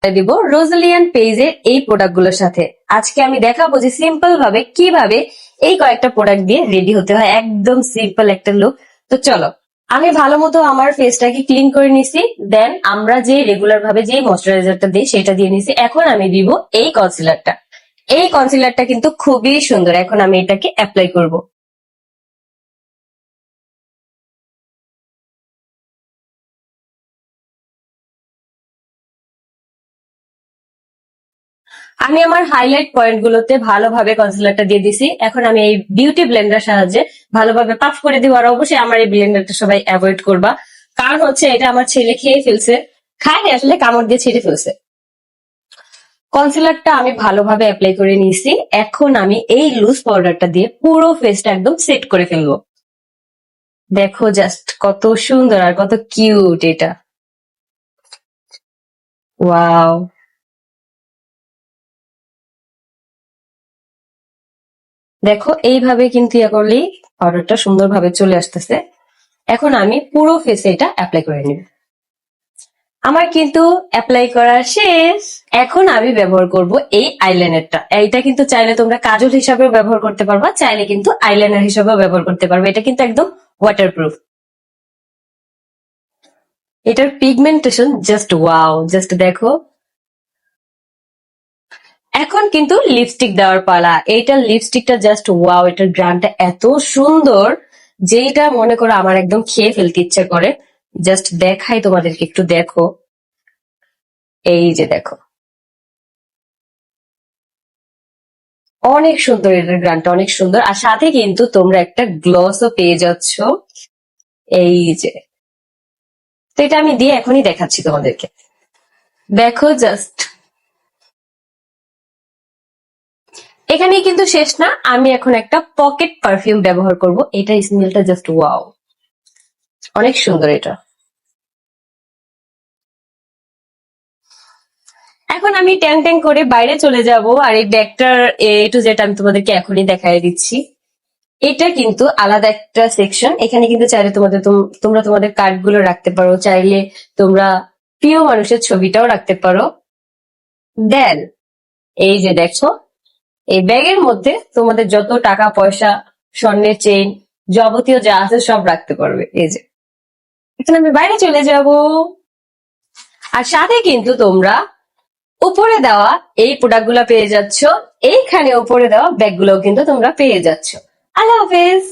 দিব রোজালিয়ান পেজের এই প্রোডাক্ট গুলোর সাথে। আজকে আমি দেখাবো যে সিম্পল ভাবে কিভাবে এই কয়েকটা প্রোডাক্ট দিয়ে রেডি হতে হয়, একদম সিম্পল একটা লুক। তো চলো, আমি ভালো মতো আমার ফেসটাকে ক্লিন করে নিছি, দেন আমরা যে রেগুলার ভাবে যে ময়শ্চারাইজারটা দিই সেটা দিয়ে নিছি। এখন আমি দিব এই কনসিলারটা। এই কনসিলারটা কিন্তু খুবই সুন্দর, এখন আমি এটাকে অ্যাপ্লাই করব। আমি আমার হাইলাইট পয়েন্ট গুলোতে ভালোভাবে কনসিলারটা দিয়ে দিছি। এখন আমি এই বিউটি ব্লেন্ডার সাহায্যে ভালোভাবে পাফ করে দিব। আর অবশ্যই আমার এই ব্লেন্ডারটা সবাই অ্যাভয়েড করবা, কারণ হচ্ছে এটা আমার ছেলে খেয়ে ফেলছে, খায় আসলে কামড় দিয়ে ছিঁড়ে ফেলছে। কনসিলারটা আমি ভালোভাবে অ্যাপ্লাই করে নিয়েছি। এখন আমি এই লুজ পাউডারটা দিয়ে পুরো ফেসটা একদম সেট করে ফেলবো। দেখো জাস্ট কত সুন্দর আর কত কিউট এটা। ওয়াও, দেখো এইভাবে কিন্তু ইয়া করলেই পাউডারটা সুন্দরভাবে চলে আসতেছে। এখন আমি পুরো ফেসে এটা অ্যাপ্লাই করে নিব। আমার কিন্তু অ্যাপ্লাই করা শেষ। এখন আমি ব্যবহার করব এই আইলাইনারটা। এইটা কিন্তু চাইলে তোমরা কাজল হিসাবেও ব্যবহার করতে পারবা, চাইলে কিন্তু আইলাইনার হিসাবেও ব্যবহার করতে পারবে। এটা কিন্তু একদম ওয়াটারপ্রুফ। এটার পিগমেন্টেশন জাস্ট ওয়াও, জাস্ট দেখো। এখন কিন্তু লিপস্টিক দেওয়ার পালা। এইটার লিপস্টিকটা জাস্ট ওয়াও, এটার গ্রানটা এত সুন্দর যেটা মনে করো আমার একদম খেয়ে ফেলতে ইচ্ছে করে। জাস্ট দেখাই তোমাদেরকে, একটু দেখো। এই যে দেখো, অনেক সুন্দর, এটার গ্রানটা অনেক সুন্দর। আর সাথে কিন্তু তোমরা একটা গ্লসও পেয়ে যাচ্ছ। এই যে, তো এটা আমি দিয়ে এখনই দেখাচ্ছি তোমাদেরকে। দেখো জাস্ট, এখানে কিন্তু শেষ না, আমি এখন একটা পকেট পারফিউম ব্যবহার করব। এটা স্মেলটা জাস্ট ওয়াও, অনেক সুন্দর এটা। এখন আমি ট্যাং ট্যাং করে বাইরে চলে যাব। আর এই ব্যাগটার এ টু জেড আমি তোমাদেরকে এখনই দেখাই দিচ্ছি। এটা কিন্তু আলাদা একটা সেকশন। এখানে কিন্তু চাইলে তোমরা তোমাদের কার্ড গুলো রাখতে পারো, চাইলে তোমরা প্রিয় মানুষের ছবিটাও রাখতে পারো। দেন এই যে দেখো, এই ব্যাগের মধ্যে তোমাদের যত টাকা পয়সা, স্বর্ণের চেইন, যাবতীয় যা আছে সব রাখতে পারবে। এই যে, এখন আমি বাইরে চলে যাব। আর সাথে কিন্তু তোমরা উপরে দেওয়া এই প্রোডাক্ট গুলা পেয়ে যাচ্ছ, এইখানে উপরে দেওয়া ব্যাগ গুলোও কিন্তু তোমরা পেয়ে যাচ্ছ। আল্লাহ হাফেজ।